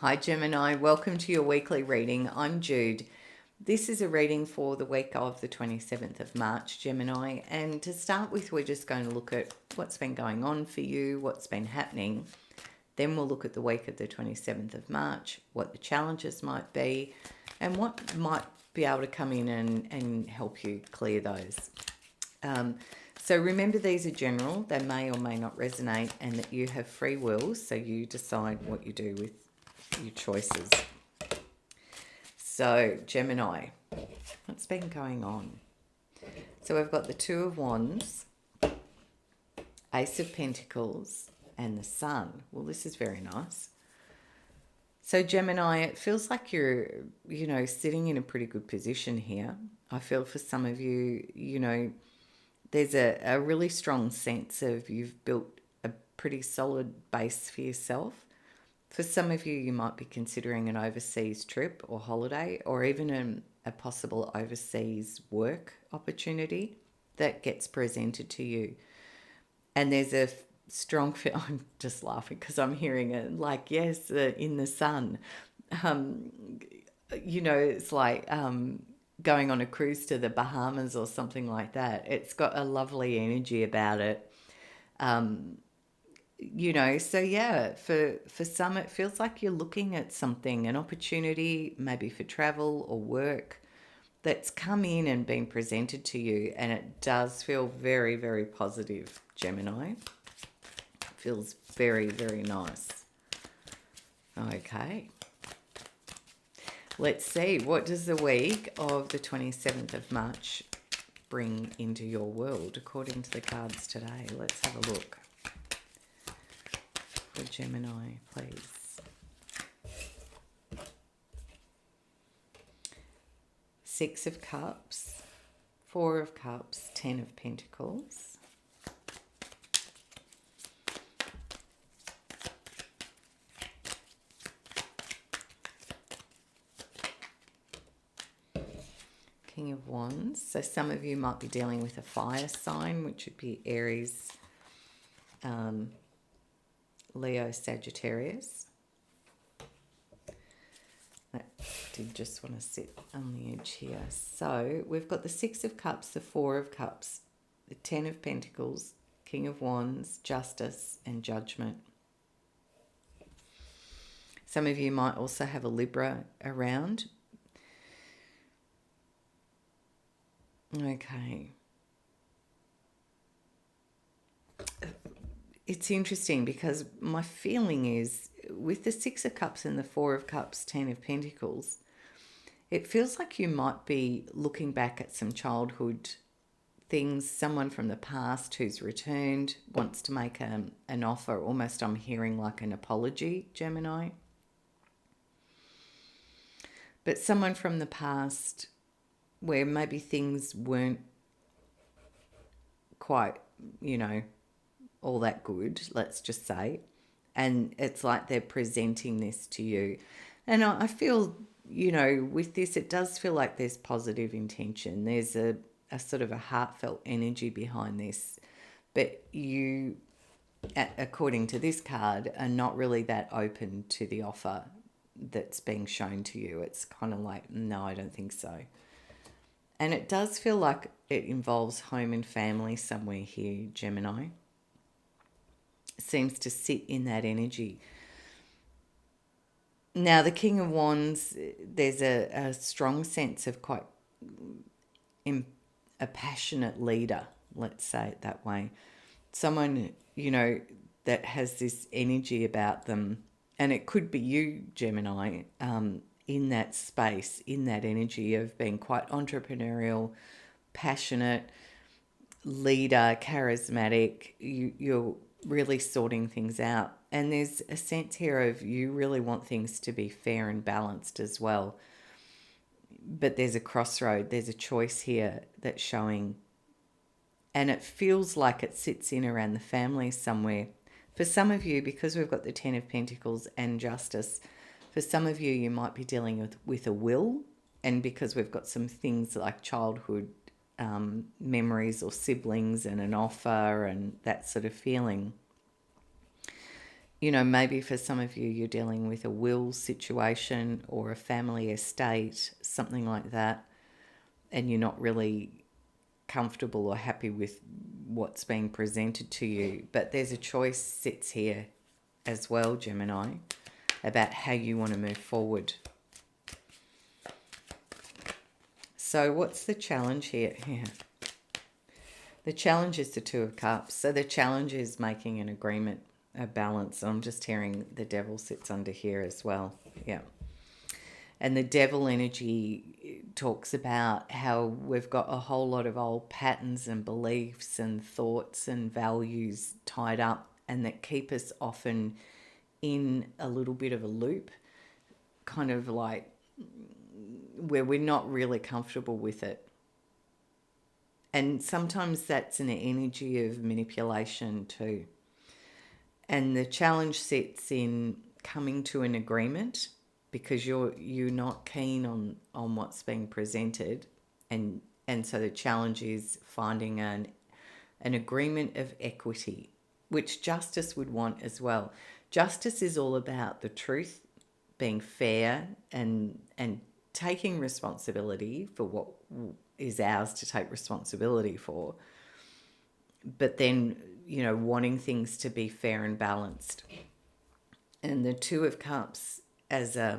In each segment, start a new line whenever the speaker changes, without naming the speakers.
Hi Gemini, welcome to your weekly reading. I'm Jude. This is a reading for the week of the 27th of March, Gemini. And to start with, we're just going to look at what's been going on for you, what's been happening. Then we'll look at the week of the 27th of March, what the challenges might be, and what might be able to come in and help you clear those. So remember, these are general. They may or may not resonate, and that you have free will, so you decide what you do with your choices. So Gemini, what's been going on? So we've got the Two of Wands, Ace of Pentacles, and the Sun. Well, this is very nice. So Gemini, it feels like you're, sitting in a pretty good position here. I feel for some of you, there's a really strong sense of you've built a pretty solid base for yourself. For some of you, you might be considering an overseas trip or holiday, or even a possible overseas work opportunity that gets presented to you. And there's a strong feel. I'm just laughing because I'm hearing it like, yes, in the sun. It's like going on a cruise to the Bahamas or something like that. It's got a lovely energy about it. So yeah, for some it feels like you're looking at something, an opportunity maybe for travel or work that's come in and been presented to you, and it does feel very, very positive, Gemini. It feels very, very nice. Okay. Let's see, what does the week of the 27th of March bring into your world according to the cards today? Let's have a look. For Gemini, please. Six of Cups, Four of Cups, Ten of Pentacles. King of Wands. So some of you might be dealing with a fire sign, which would be Aries, Leo, Sagittarius. I did just want to sit on the edge here. So we've got the Six of Cups, the Four of Cups, the Ten of Pentacles, King of Wands, Justice, and Judgment. Some of you might also have a Libra around. Okay. It's interesting because my feeling is with the Six of Cups and the Four of Cups, Ten of Pentacles, it feels like you might be looking back at some childhood things, someone from the past who's returned, wants to make an offer, almost I'm hearing like an apology, Gemini. But someone from the past where maybe things weren't quite, all that good, let's just say. And it's like they're presenting this to you. And I feel, with this, it does feel like there's positive intention. There's a sort of a heartfelt energy behind this. But you, according to this card, are not really that open to the offer that's being shown to you. It's kind of like, no, I don't think so. And it does feel like it involves home and family somewhere here, Gemini. Seems to sit in that energy. Now, the King of Wands, there's a strong sense of quite a passionate leader, let's say it that way. Someone, that has this energy about them. And it could be you, Gemini, in that space, in that energy of being quite entrepreneurial, passionate, leader, charismatic. You're really sorting things out. And there's a sense here of you really want things to be fair and balanced as well. But there's a crossroad, there's a choice here that's showing. And it feels like it sits in around the family somewhere. For some of you, because we've got the Ten of Pentacles and Justice, for some of you, you might be dealing with a will. And because we've got some things like childhood memories or siblings and an offer and that sort of feeling, You know, maybe for some of you, you're dealing with a will situation or a family estate, something like that, and you're not really comfortable or happy with what's being presented to you. But there's a choice sits here as well, Gemini, about how you want to move forward. So what's the challenge here? Yeah. The challenge is the Two of Cups. So the challenge is making an agreement, a balance. I'm just hearing the Devil sits under here as well. Yeah. And the Devil energy talks about how we've got a whole lot of old patterns and beliefs and thoughts and values tied up, and that keep us often in a little bit of a loop, kind of like where we're not really comfortable with it. And sometimes that's an energy of manipulation too. And the challenge sits in coming to an agreement, because you're not keen on what's being presented, and so the challenge is finding an agreement of equity, which justice would want as well. Justice is all about the truth, being fair, and taking responsibility for what is ours to take responsibility for, but then, you know, wanting things to be fair and balanced. And the Two of Cups as a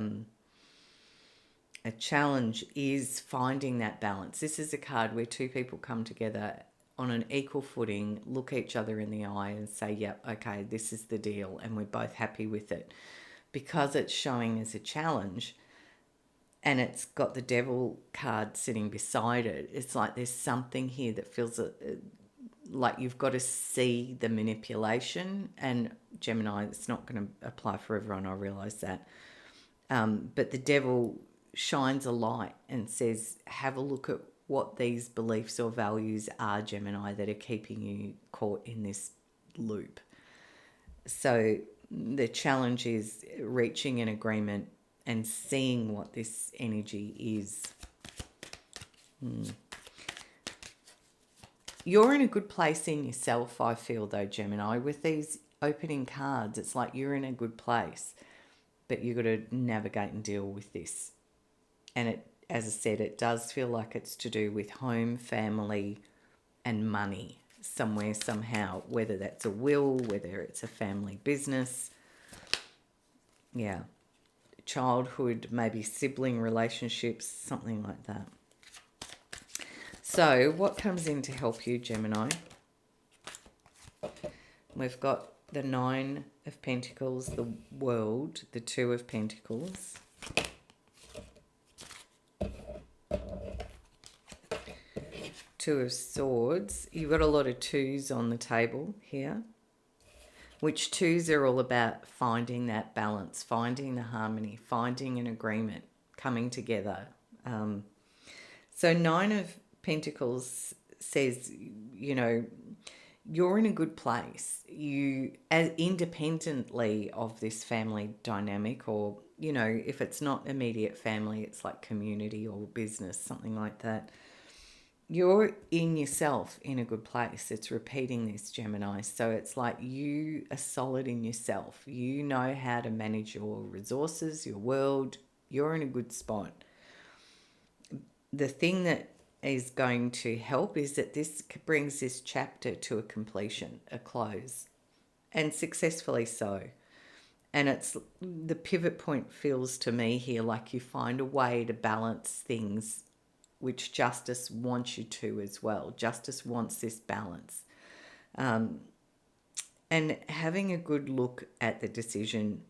challenge is finding that balance. This is a card where two people come together on an equal footing, look each other in the eye and say, yep, okay, this is the deal, and we're both happy with it. Because it's showing as a challenge, and it's got the Devil card sitting beside it, it's like there's something here that feels like you've got to see the manipulation. And Gemini, it's not going to apply for everyone, I realise that. But the Devil shines a light and says, have a look at what these beliefs or values are, Gemini, that are keeping you caught in this loop. So the challenge is reaching an agreement and seeing what this energy is. You're in a good place in yourself, I feel, though, Gemini. With these opening cards, it's like you're in a good place, but you've got to navigate and deal with this. And it, as I said, it does feel like it's to do with home, family, and money somewhere, somehow, whether that's a will, whether it's a family business. Yeah. Childhood, maybe sibling relationships, something like that. So what comes in to help you, Gemini? We've got the Nine of Pentacles, the World, the Two of Pentacles, Two of Swords. You've got a lot of twos on the table here, which twos are all about finding that balance, finding the harmony, finding an agreement, coming together. So Nine of Pentacles says, you know, you're in a good place. You, as independently of this family dynamic, or, you know, if it's not immediate family, it's like community or business, something like that. You're in yourself in a good place. It's repeating this, Gemini. So it's like you are solid in yourself. You know how to manage your resources, your world. You're in a good spot. The thing that is going to help is that this brings this chapter to a completion, a close, and successfully so. And it's the pivot point feels to me here like you find a way to balance things, which justice wants you to as well. Justice wants this balance. And having a good look at the decision,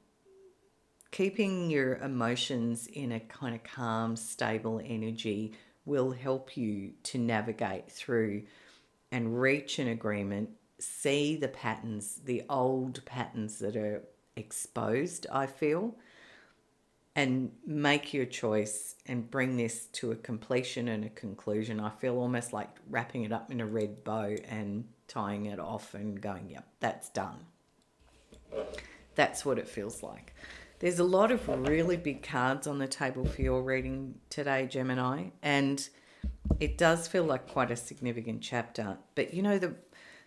keeping your emotions in a kind of calm, stable energy will help you to navigate through and reach an agreement, see the patterns, the old patterns that are exposed, I feel, and make your choice and bring this to a completion and a conclusion. I feel almost like wrapping it up in a red bow and tying it off and going, yep, that's done. That's what it feels like. There's a lot of really big cards on the table for your reading today, Gemini, and it does feel like quite a significant chapter. But, you know,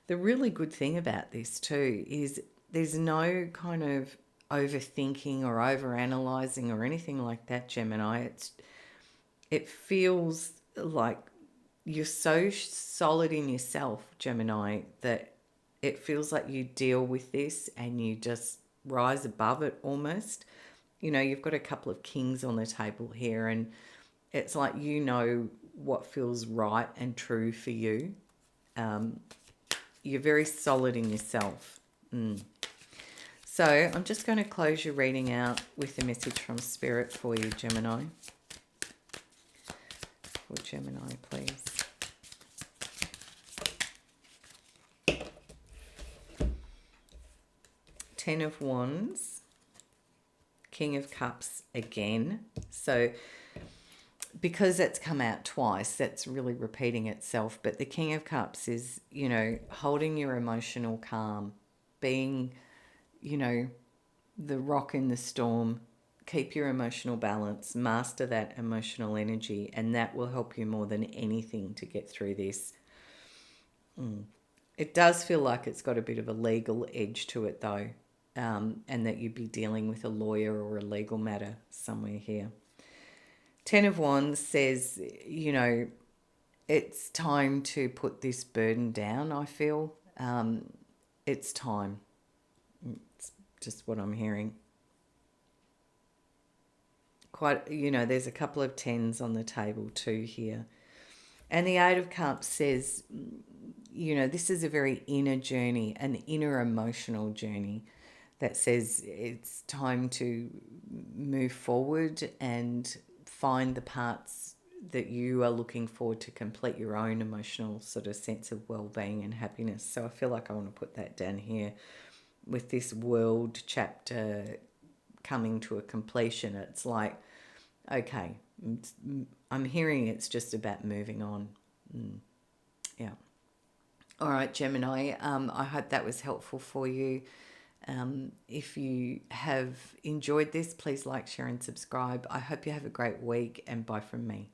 the really good thing about this too is there's no kind of overthinking or overanalyzing or anything like that, Gemini. It feels like you're so solid in yourself, Gemini, that it feels like you deal with this and you just rise above it almost. You know, you've got a couple of kings on the table here, and it's like you know what feels right and true for you. You're very solid in yourself. So I'm just going to close your reading out with a message from Spirit for you, Gemini. For Gemini, please. Ten of Wands, King of Cups again. So because it's come out twice, that's really repeating itself. But the King of Cups is, you know, holding your emotional calm, being, you know, the rock in the storm. Keep your emotional balance, master that emotional energy, and that will help you more than anything to get through this. It does feel like it's got a bit of a legal edge to it, though, and that you'd be dealing with a lawyer or a legal matter somewhere here. Ten of Wands says, you know, it's time to put this burden down, I feel. It's time. It's just what I'm hearing. Quite, you know, there's a couple of tens on the table too here. And the Eight of Cups says, you know, this is a very inner journey, an inner emotional journey that says it's time to move forward and find the parts that you are looking for to complete your own emotional sort of sense of well-being and happiness. So I feel like I want to put that down here with this world chapter coming to a completion. It's like, okay, I'm hearing it's just about moving on. Yeah. All right, Gemini, I hope that was helpful for you. If you have enjoyed this, please like, share and subscribe. I hope you have a great week, and bye from me.